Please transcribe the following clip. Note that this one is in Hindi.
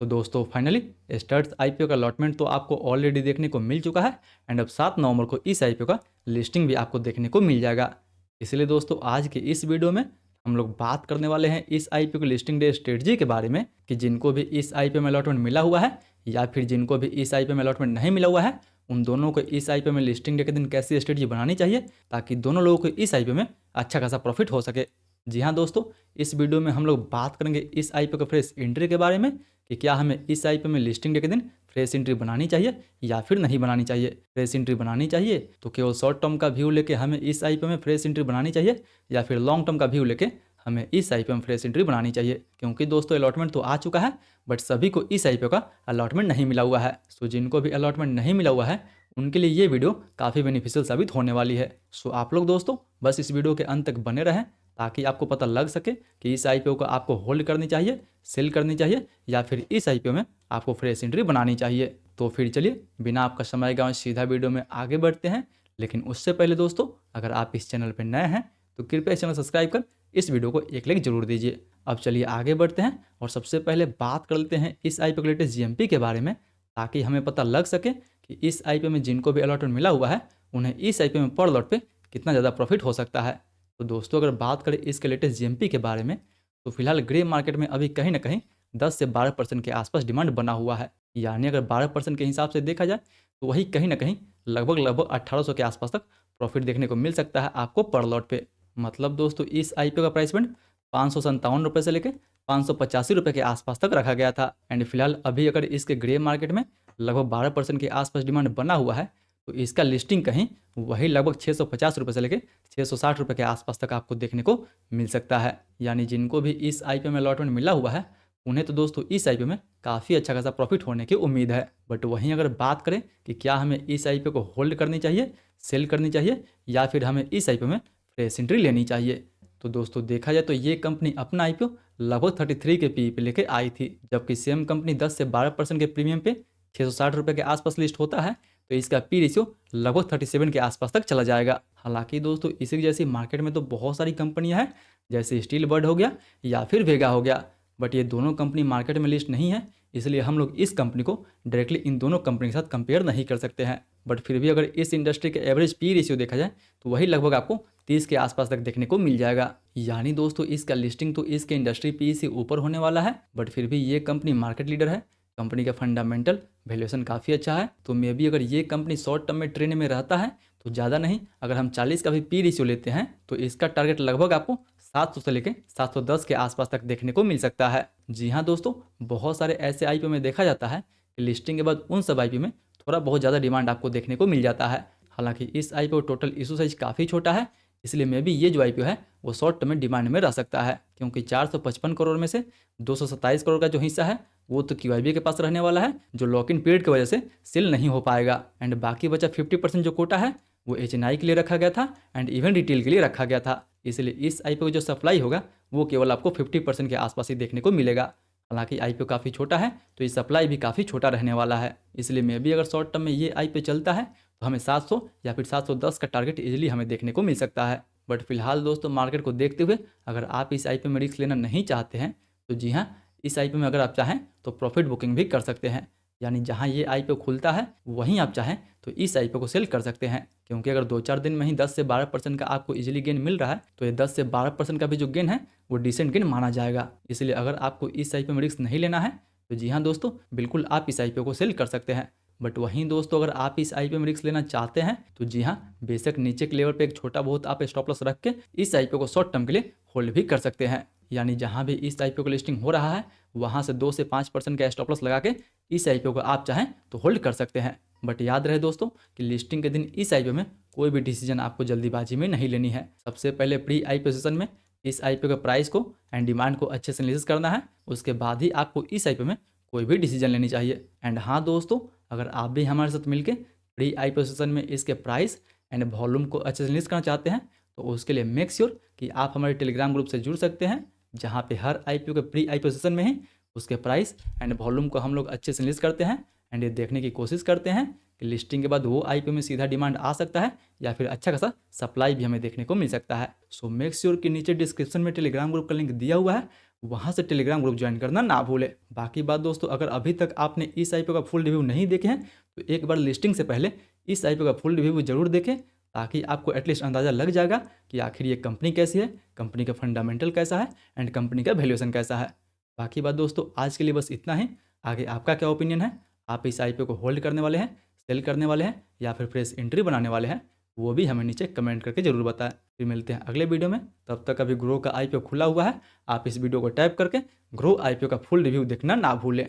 तो दोस्तों फाइनली स्टर्ट्स आईपीओ का अलॉटमेंट तो आपको ऑलरेडी देखने को मिल चुका है एंड अब 7 नवंबर को इस आईपीओ का लिस्टिंग भी आपको देखने को मिल जाएगा। इसलिए दोस्तों आज के इस वीडियो में हम लोग बात करने वाले हैं इस आईपीओ की लिस्टिंग डे स्ट्रेटजी के बारे में कि जिनको भी इस आईपीओ में अलॉटमेंट मिला हुआ है या फिर जिनको भी इस आईपीओ में अलॉटमेंट नहीं मिला हुआ है उन दोनों को इस आईपीओ में लिस्टिंग डे के दिन कैसी स्ट्रेटजी बनानी चाहिए ताकि दोनों लोगों को इस आईपीओ में अच्छा खासा प्रॉफिट हो सके। जी हाँ दोस्तों, इस वीडियो में हम लोग बात करेंगे इस आईपीओ के फ्रेश एंट्री के बारे में कि क्या हमें इस आईपीओ में लिस्टिंग डे के दिन फ्रेश एंट्री बनानी चाहिए या फिर नहीं बनानी चाहिए। फ्रेश एंट्री बनानी चाहिए तो केवल शॉर्ट टर्म का व्यू लेके हमें इस आईपीओ में फ्रेश एंट्री बनानी चाहिए या फिर लॉन्ग टर्म का व्यू लेके हमें इस आईपीओ में फ्रेश एंट्री बनानी चाहिए। क्योंकि दोस्तों अलॉटमेंट तो आ चुका है बट सभी को इस आईपीओ का अलॉटमेंट नहीं मिला हुआ है। सो जिनको भी अलॉटमेंट नहीं मिला हुआ है उनके लिए ये वीडियो काफ़ी बेनिफिशियल साबित होने वाली है। सो आप लोग दोस्तों बस इस वीडियो के अंत तक बने रहें ताकि आपको पता लग सके कि इस आईपीओ को आपको होल्ड करनी चाहिए, सेल करनी चाहिए या फिर इस आईपीओ में आपको फ्रेश एंट्री बनानी चाहिए। तो फिर चलिए बिना आपका समय गंवाए सीधा वीडियो में आगे बढ़ते हैं। लेकिन उससे पहले दोस्तों अगर आप इस चैनल पर नए हैं तो कृपया चैनल सब्सक्राइब कर इस वीडियो को एक लाइक जरूर दीजिए। अब चलिए आगे बढ़ते हैं और सबसे पहले बात कर लेते हैं इस आईपीओ के लेटेस्ट जीएमपी के बारे में ताकि हमें पता लग सके कि इस आईपीओ में जिनको भी अलॉटमेंट मिला हुआ है उन्हें इस आईपीओ में पर लॉट पे कितना ज़्यादा प्रॉफिट हो सकता है। तो दोस्तों अगर बात करें इसके लेटेस्ट जीएमपी के बारे में तो फिलहाल ग्रे मार्केट में अभी कहीं ना कहीं 10 से 12% के आसपास डिमांड बना हुआ है। यानी अगर 12% के हिसाब से देखा जाए तो वही कहीं ना कहीं लगभग 1800 के आसपास तक प्रॉफिट देखने को मिल सकता है आपको पर लॉट पे। मतलब दोस्तों इस आईपीओ का प्राइस बैंड 557 रुपये से लेकर 585 रुपये के आसपास तक रखा गया था। एंड फिलहाल अभी अगर इसके ग्रे मार्केट में लगभग 12% के आसपास डिमांड बना हुआ है तो इसका लिस्टिंग कहीं वही लगभग 650 रुपये से लेकर 660 रुपये के आसपास तक आपको देखने को मिल सकता है। यानी जिनको भी इस आईपीओ में अलॉटमेंट मिला हुआ है उन्हें तो दोस्तों इस आईपीओ में काफ़ी अच्छा खासा प्रॉफिट होने की उम्मीद है। बट वहीं अगर बात करें कि क्या हमें इस आईपीओ को होल्ड करनी चाहिए, सेल करनी चाहिए या फिर हमें इस आईपीओ में फ्रेश एंट्री लेनी चाहिए, तो दोस्तों देखा जाए तो ये कंपनी अपना आईपीओ लगभग 33 के पी पे लेके आई थी, जबकि सेम कंपनी 10 से 12% के प्रीमियम पे 660 रुपये के आसपास लिस्ट होता है तो इसका पी रेशियो लगभग 37 के आसपास तक चला जाएगा। हालांकि दोस्तों इसी जैसी मार्केट में तो बहुत सारी कंपनियां हैं जैसे स्टील बर्ड हो गया या फिर वेगा हो गया, बट ये दोनों कंपनी मार्केट में लिस्ट नहीं है इसलिए हम लोग इस कंपनी को डायरेक्टली इन दोनों कंपनी के साथ कंपेयर नहीं कर सकते हैं। बट फिर भी अगर इस इंडस्ट्री के एवरेज पी रेशियो देखा जाए तो वही लगभग आपको 30 के आसपास तक देखने को मिल जाएगा। यानी दोस्तों इसका लिस्टिंग तो इसके इंडस्ट्री पी से ऊपर होने वाला है बट फिर भी ये कंपनी मार्केट लीडर है, कंपनी का फंडामेंटल वैल्यूएशन काफ़ी अच्छा है। तो मे बी अगर ये कंपनी शॉर्ट टर्म में ट्रेंड में रहता है तो ज़्यादा नहीं, अगर हम 40 का भी पी रेशियो लेते हैं तो इसका टारगेट लगभग आपको 700 से लेकर 710 के आसपास तक देखने को मिल सकता है। जी हाँ दोस्तों, बहुत सारे ऐसे आईपीओ में देखा जाता है कि लिस्टिंग के बाद उन सब आईपीओ में थोड़ा बहुत ज़्यादा डिमांड आपको देखने को मिल जाता है। हालांकि इस आईपीओ टोटल इशू साइज काफ़ी छोटा है इसलिए मे बी ये जो आईपीओ है वो शॉर्ट टर्म में डिमांड में रह सकता है, क्योंकि 455 करोड़ में से 227 करोड़ का जो हिस्सा है वो तो क्यूआईबी के पास रहने वाला है जो लॉक इन पीरियड की वजह से सेल नहीं हो पाएगा। एंड बाकी बचा 50% जो कोटा है वो एचएनआई के लिए रखा गया था एंड इवन रिटेल के लिए रखा गया था। इसलिए इस आईपीओ का जो सप्लाई होगा वो केवल आपको 50% के आसपास ही देखने को मिलेगा। हालांकि आईपीओ काफ़ी छोटा है तो ये सप्लाई भी काफ़ी छोटा रहने वाला है, इसलिए मे भी अगर शॉर्ट टर्म में ये आईपीओ चलता है तो हमें 700 या फिर 710 का टारगेट इजीली हमें देखने को मिल सकता है। बट फिलहाल दोस्तों मार्केट को देखते हुए अगर आप इस आईपीओ में रिस्क लेना नहीं चाहते हैं तो जी हाँ, इस आईपीओ में अगर आप चाहें तो प्रॉफिट बुकिंग भी कर सकते हैं। यानी जहां ये आईपीओ खुलता है वहीं आप चाहें तो इस आईपीओ को सेल कर सकते हैं, क्योंकि अगर 2-4 दिन में ही 10 से 12% का आपको इजीली गेन मिल रहा है तो ये 10 से 12% का भी जो गेन है वो डिसेंट गेन माना जाएगा। इसलिए अगर आपको इस आईपीओ में रिस्क नहीं लेना है तो जी हाँ दोस्तों, बिल्कुल आप इस आईपीओ को सेल कर सकते हैं। बट वहीं दोस्तों अगर आप इस आईपीओ में रिस्क लेना चाहते हैं तो जी हाँ, बेशक नीचे के लेवल पे एक छोटा बहुत आप स्टॉप लॉस रख के इस आईपीओ को शॉर्ट टर्म के लिए होल्ड भी कर सकते हैं। यानी जहां भी इस आईपीओ का लिस्टिंग हो रहा है वहां से 2 से 5% का स्टॉप लॉस लगा के इस आईपीओ को आप चाहें तो होल्ड कर सकते हैं। बट याद रहे दोस्तों कि लिस्टिंग के दिन इस आईपीओ में कोई भी डिसीजन आपको जल्दीबाजी में नहीं लेनी है। सबसे पहले प्री आईपीओ सेशन में इस आईपीओ के प्राइस को एंड डिमांड को अच्छे से एनालिसिस करना है, उसके बाद ही आपको इस आईपीओ में कोई भी डिसीजन लेनी चाहिए। एंड हाँ दोस्तों, अगर आप भी हमारे साथ मिलकर प्री आईपीओ सेशन में इसके प्राइस एंड वॉल्यूम को अच्छे से एनालिसिस करना चाहते हैं तो उसके लिए मेक श्योर कि आप हमारे टेलीग्राम ग्रुप से जुड़ सकते हैं, जहाँ पे हर आईपीओ के प्री आईपीओ सेशन में ही उसके प्राइस एंड वॉल्यूम को हम लोग अच्छे से एनालिसिस करते हैं एंड ये देखने की कोशिश करते हैं कि लिस्टिंग के बाद वो आईपीओ में सीधा डिमांड आ सकता है या फिर अच्छा खासा सप्लाई भी हमें देखने को मिल सकता है। सो मेक श्योर कि नीचे डिस्क्रिप्शन में टेलीग्राम ग्रुप का लिंक दिया हुआ है, वहाँ से टेलीग्राम ग्रुप ज्वाइन करना ना भूलें। बाकी बात दोस्तों, अगर अभी तक आपने इस आईपीओ का फुल रिव्यू नहीं देखे हैं तो एक बार लिस्टिंग से पहले इस आईपीओ का फुल रिव्यू जरूर देखें, ताकि आपको एटलीस्ट अंदाज़ा लग जाएगा कि आखिर ये कंपनी कैसी है, कंपनी का फंडामेंटल कैसा है एंड कंपनी का वैल्यूएशन कैसा है। बाकी बात दोस्तों, आज के लिए बस इतना ही। आगे आपका क्या ओपिनियन है? आप इस आईपीओ को होल्ड करने वाले हैं, सेल करने वाले हैं या फिर फ्रेश एंट्री बनाने वाले हैं? वो भी हमें नीचे कमेंट करके जरूर बताएं। फिर मिलते हैं अगले वीडियो में। तब तक अभी ग्रो का आईपीओ खुला हुआ है, आप इस वीडियो को टैप करके ग्रो आईपीओ का फुल रिव्यू देखना ना भूलें।